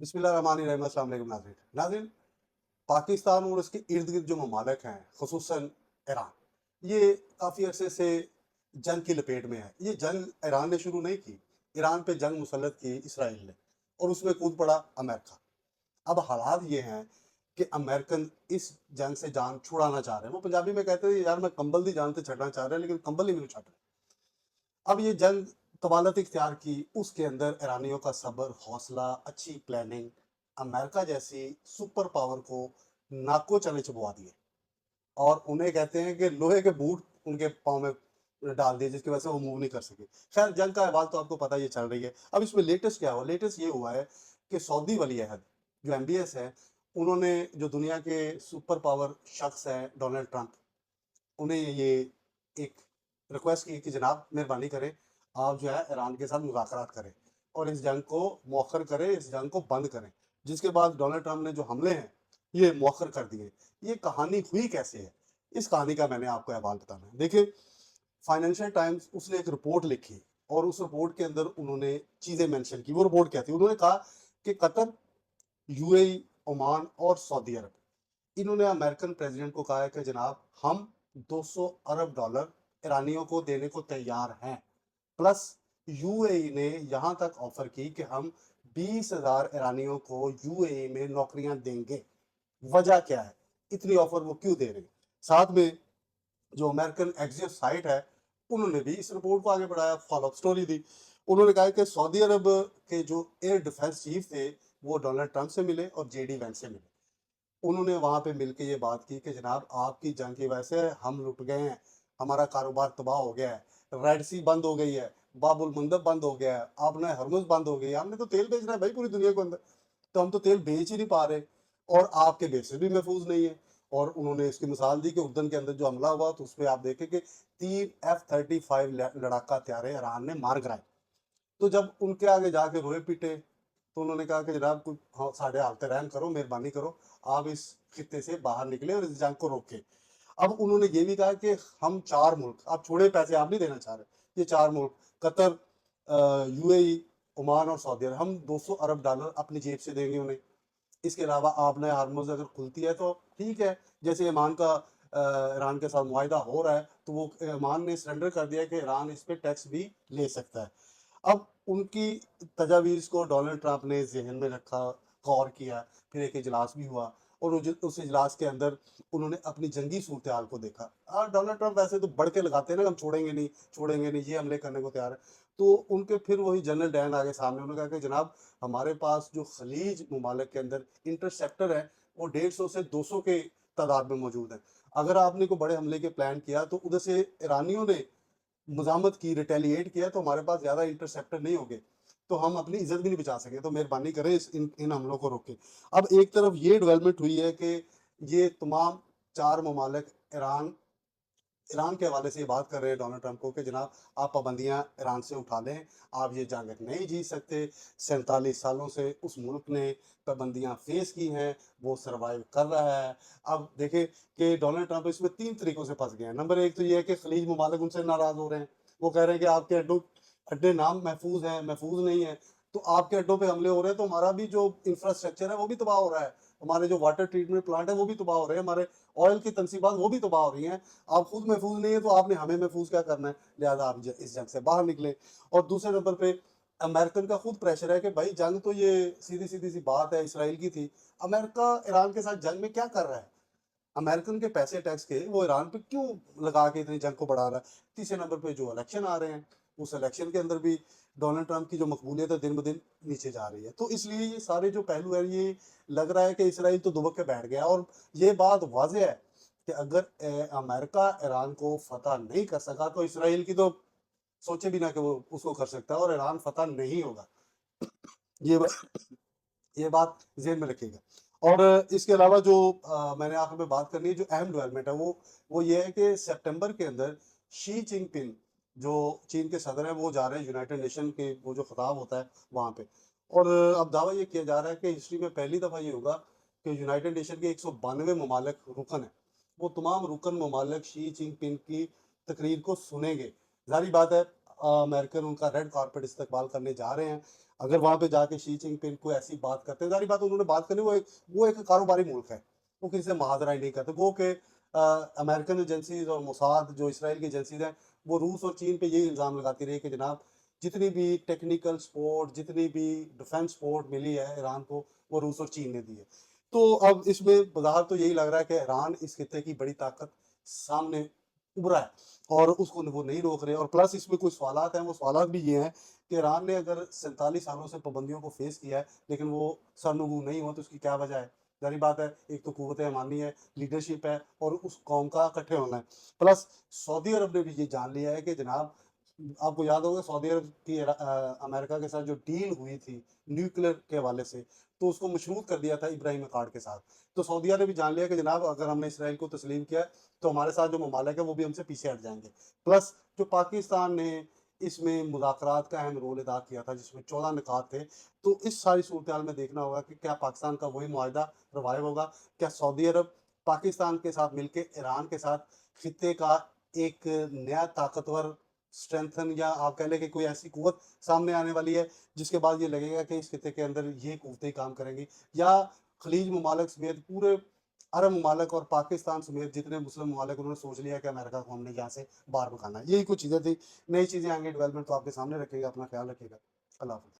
بسم اللہ الرحمن الرحیم۔ السلام علیکم ناظرین، پاکستان اور اس کے ارد گرد جو ممالک ہیں خصوصاً ایران، یہ کافی عرصے سے جنگ کی لپیٹ میں ہے۔ یہ جنگ ایران نے شروع نہیں کی، ایران پہ جنگ مسلط کی اسرائیل نے، اور اس میں کود پڑا امریکہ۔ اب حالات یہ ہیں کہ امریکن اس جنگ سے جان چھڑانا چاہ رہے ہیں۔ وہ پنجابی میں کہتے ہیں یار میں کمبل دی جان سے چھڑنا چاہ رہے ہیں، لیکن کمبل نہیں مجھے چھڑ رہے۔ اب یہ جنگ طوالت اختیار کی، اس کے اندر ایرانیوں کا صبر، حوصلہ، اچھی پلاننگ، امریکہ جیسی سپر پاور کو ناکو چنے چبوا دیے، اور انہیں کہتے ہیں کہ لوہے کے بوٹ ان کے پاؤں میں ڈال دیے، جس کی وجہ سے وہ موو نہیں کر سکے۔ خیر، جنگ کا احوال تو آپ کو پتہ یہ چل رہی ہے۔ اب اس میں لیٹسٹ کیا ہوا؟ لیٹسٹ یہ ہوا ہے کہ سعودی ولی عہد جو ایم بی ایس ہے، انہوں نے جو دنیا کے سپر پاور شخص ہے ڈونلڈ ٹرمپ، انہیں یہ ایک ریکویسٹ کی کہ جناب مہربانی کریں، آپ جو ہے ایران کے ساتھ مذاکرات کریں اور اس جنگ کو مؤخر کریں، اس جنگ کو بند کریں۔ جس کے بعد ڈونلڈ ٹرمپ نے جو حملے ہیں یہ مؤخر کر دیے۔ یہ کہانی ہوئی کیسے ہے؟ اس کہانی کا میں نے آپ کو احوال بتانا ہے۔ دیکھیں، فائنینشیل ٹائمز اس نے ایک رپورٹ لکھی، اور اس رپورٹ کے اندر انہوں نے چیزیں مینشن کی۔ وہ رپورٹ کیا تھی؟ انہوں نے کہا کہ قطر، یو اے ای، عمان اور سعودی عرب، انہوں نے امریکن پریزیڈنٹ کو کہا ہے کہ جناب ہم $200 ارب ایرانیوں کو دینے کو تیار ہیں، پلس یو اے ای نے یہاں تک آفر کی کہ ہم 20,000 ایرانیوں کو یو اے ای میں نوکریاں دیں گے۔ وجہ کیا ہے؟ اتنی آفر وہ کیوں دے رہے ہیں؟ ساتھ میں جو امریکن ایکزیس سائٹ ہے، انہوں نے بھی اس رپورٹ کو آگے بڑھایا، فالو اپ سٹوری دی۔ انہوں نے کہا کہ سعودی عرب کے جو ایئر ڈیفنس چیف تھے وہ ڈونلڈ ٹرمپ سے ملے اور جے ڈی وینس سے ملے۔ انہوں نے وہاں پہ مل کے یہ بات کی کہ جناب آپ کی جنگ کی وجہ سے ہم لٹ گئے ہیں، ہمارا کاروبار تباہ ہو گیا ہے، ریڈ سی بند ہو گئی ہے، باب المندب بند ہو گیا ہے، آپ نے ہرمز بند ہو گئی ہے۔ ہم نے تو تیل بیچنا ہے بھائی پوری دنیا کے اندر، تو ہم تو تیل بیچ ہی نہیں پا رہے، اور آپ کے بیسز بھی محفوظ نہیں ہیں۔ اور انہوں نے اس کی مثال دی کہ اردن کے اندر جو حملہ ہوا تو اس پہ آپ دیکھیں کہ 3 F-35 لڑاکا طیارے ایران نے مار گرائے۔ تو جب ان کے آگے جا کے روئے پیٹے تو انہوں نے کہا کہ جناب کچھ ساڑھے حالت رحم کرو، مہربانی کرو، آپ اس خطے سے باہر نکلے اور اس جنگ کو روکے۔ اب انہوں نے یہ بھی کہا کہ ہم 4 ملک، آپ چھوڑے پیسے آپ نہیں دینا چاہ رہے، یہ 4 ملک قطر، یو اے ای، عمان اور سعودی عرب، ہم $200 ارب اپنی جیب سے دیں گے انہیں۔ اس کے علاوہ آپ نے ہارمز اگر کھلتی ہے تو ٹھیک ہے، جیسے ایمان کا ایران کے ساتھ معاہدہ ہو رہا ہے تو وہ ایمان نے سرنڈر کر دیا کہ ایران اس پہ ٹیکس بھی لے سکتا ہے۔ اب ان کی تجاویز کو ڈونلڈ ٹرمپ نے ذہن میں رکھا، غور کیا، پھر ایک اجلاس بھی ہوا، اور اس اجلاس کے اندر انہوں نے اپنی جنگی صورتحال کو دیکھا۔ ڈونلڈ ٹرمپ ویسے تو بڑھ کے لگاتے ہیں نا، ہم چھوڑیں گے نہیں، چھوڑیں گے نہیں، یہ حملے کرنے کو تیار ہے۔ تو ان کے پھر وہی جنرل ڈین آگے سامنے، انہوں نے کہا کہ جناب ہمارے پاس جو خلیج ممالک کے اندر انٹرسیپٹر ہے وہ 150 سے 200 کے تعداد میں موجود ہیں۔ اگر آپ نے کوئی بڑے حملے کے پلان کیا تو ادھر سے ایرانیوں نے مزاحمت کی، ریٹیلیٹ کیا، تو ہمارے پاس زیادہ انٹرسیپٹر نہیں ہوگے، تو ہم اپنی عزت بھی نہیں بچا سکے، تو مہربانی کریں ان حملوں کو روکیں۔ اب ایک طرف یہ ڈیولپمنٹ ہوئی ہے کہ یہ تمام 4 ممالک ایران کے حوالے سے یہ بات کر رہے ہیں ڈونلڈ ٹرمپ کو کہ جناب آپ پابندیاں ایران سے اٹھا لیں، آپ یہ جنگ نہیں جیت سکتے۔ 47 سالوں سے اس ملک نے پابندیاں فیس کی ہیں، وہ سروائیو کر رہا ہے۔ اب دیکھیں کہ ڈونلڈ ٹرمپ اس میں 3 طریقوں سے پھنس گئے ہیں۔ نمبر 1 تو یہ ہے کہ خلیج ممالک ان سے ناراض ہو رہے ہیں، وہ کہہ رہے ہیں کہ آپ کے اڈے نام محفوظ ہیں، محفوظ نہیں ہیں، تو آپ کے اڈوں پہ حملے ہو رہے ہیں تو ہمارا بھی جو انفراسٹرکچر ہے وہ بھی تباہ ہو رہا ہے، ہمارے جو واٹر ٹریٹمنٹ پلانٹ ہے وہ بھی تباہ ہو رہے ہیں، ہمارے آئل کی تنصیبات وہ بھی تباہ ہو رہی ہیں۔ آپ خود محفوظ نہیں ہے تو آپ نے ہمیں محفوظ کیا کرنا ہے؟ لہذا آپ اس جنگ سے باہر نکلیں۔ اور دوسرے نمبر پہ امریکن کا خود پریشر ہے کہ بھائی جنگ تو یہ سیدھی سی بات ہے اسرائیل کی تھی، امریکہ ایران کے ساتھ جنگ میں کیا کر رہا ہے؟ امریکن کے پیسے ٹیکس کے وہ ایران پہ کیوں لگا کے اتنی جنگ کو بڑھا رہا ہے؟ تیسرے نمبر پہ جو الیکشن آ رہے ہیں، اس الیکشن کے اندر بھی ڈونلڈ ٹرمپ کی جو مقبولیت ہے دن بدن نیچے جا رہی ہے۔ تو اس لیے یہ سارے جو پہلو ہیں، یہ لگ رہا ہے کہ اسرائیل تو دبک کے بیٹھ گیا، اور یہ بات واضح ہے کہ اگر امریکہ ایران کو فتح نہیں کر سکا تو اسرائیل کی تو سوچے بھی نہ کہ وہ اس کو کر سکتا ہے، اور ایران فتح نہیں ہوگا۔ یہ بات ذہن میں رکھے گا۔ اور اس کے علاوہ جو میں نے آخر میں بات کرنی ہے، جو اہم ڈیولپمنٹ ہے وہ یہ ہے کہ سپٹمبر کے اندر شی جن پنگ جو چین کے صدر ہیں وہ جا رہے ہیں یونائٹڈ نیشن کے وہ جو خطاب ہوتا ہے وہاں پہ، اور اب دعویٰ یہ کیا جا رہا ہے کہ ہسٹری میں پہلی دفعہ یہ ہوگا کہ یونائٹڈ نیشن کے 192 ممالک رکن ہیں، وہ تمام رکن ممالک شی جن پنگ کی تقریر کو سنیں گے۔ ظاہری بات ہے امریکن ان کا ریڈ کارپٹ استقبال کرنے جا رہے ہیں۔ اگر وہاں پہ جا کے شی جن پنگ کوئی ایسی بات کرتے ہیں، ظاہر بات انہوں نے بات کرنی، وہ ایک کاروباری ملک ہے، وہ کسی سے محاذرہ ہی نہیں کرتے. گو کہ امریکن ایجنسیز اور موساد جو اسرائیل کی ایجنسیز ہیں وہ روس اور چین پہ یہی الزام لگاتی رہی کہ جناب جتنی بھی ٹیکنیکل سپورٹ، جتنی بھی ڈیفنس سپورٹ ملی ہے ایران کو، وہ روس اور چین نے دی ہے. تو اب اس میں بظاہر تو یہی لگ رہا ہے کہ ایران اس خطے کی بڑی طاقت سامنے ابھرا ہے اور اس کو وہ نہیں روک رہے. اور پلس اس میں کوئی سوالات ہیں، وہ سوالات بھی یہ ہیں کہ ایران نے اگر 47 سالوں سے پابندیوں کو فیس کیا ہے لیکن وہ سرنگو نہیں ہوا، تو اس کی کیا وجہ ہے؟ ظاہر بات ہے ایک تو قوت امانی ہے، لیڈرشپ ہے، اور اس قوم کا اکٹھے ہونا ہے. پلس سعودی عرب نے بھی یہ جان لیا ہے کہ جناب آپ کو یاد ہوگا سعودی عرب کی امریکہ کے ساتھ جو ڈیل ہوئی تھی نیوکلیر کے حوالے سے، تو اس کو مشروط کر دیا تھا ابراہیم اکاڑ کے ساتھ. تو سعودیہ نے بھی جان لیا کہ جناب اگر ہم نے اسرائیل کو تسلیم کیا تو ہمارے ساتھ جو ممالک ہیں وہ بھی ہم سے پیچھے ہٹ جائیں گے. پلس جو پاکستان نے اس میں مذاکرات کا اہم رول ادا کیا تھا جس میں 14 نکات تھے، تو اس ساری صورتحال میں دیکھنا ہوگا کہ کیا پاکستان کا وہی معاہدہ روایت ہوگا، کیا سعودی عرب پاکستان کے ساتھ مل کے ایران کے ساتھ خطے کا ایک نیا طاقتور اسٹرینتھن، یا آپ کہہ لیں کہ کوئی ایسی قوت سامنے آنے والی ہے جس کے بعد یہ لگے گا کہ اس خطے کے اندر یہ قوتیں کام کریں گی، یا خلیج ممالک سمیت پورے عرب ممالک اور پاکستان سمیت جتنے مسلم ممالک انہوں نے سوچ لیا کہ امریکہ کو ہم نے یہاں سے باہر بھگانا ہے. یہی کچھ چیزیں تھی. نئی چیزیں آئیں گی ڈیولپمنٹ تو آپ کے سامنے رکھے گا. اپنا خیال رکھے گا. اللہ حافظ.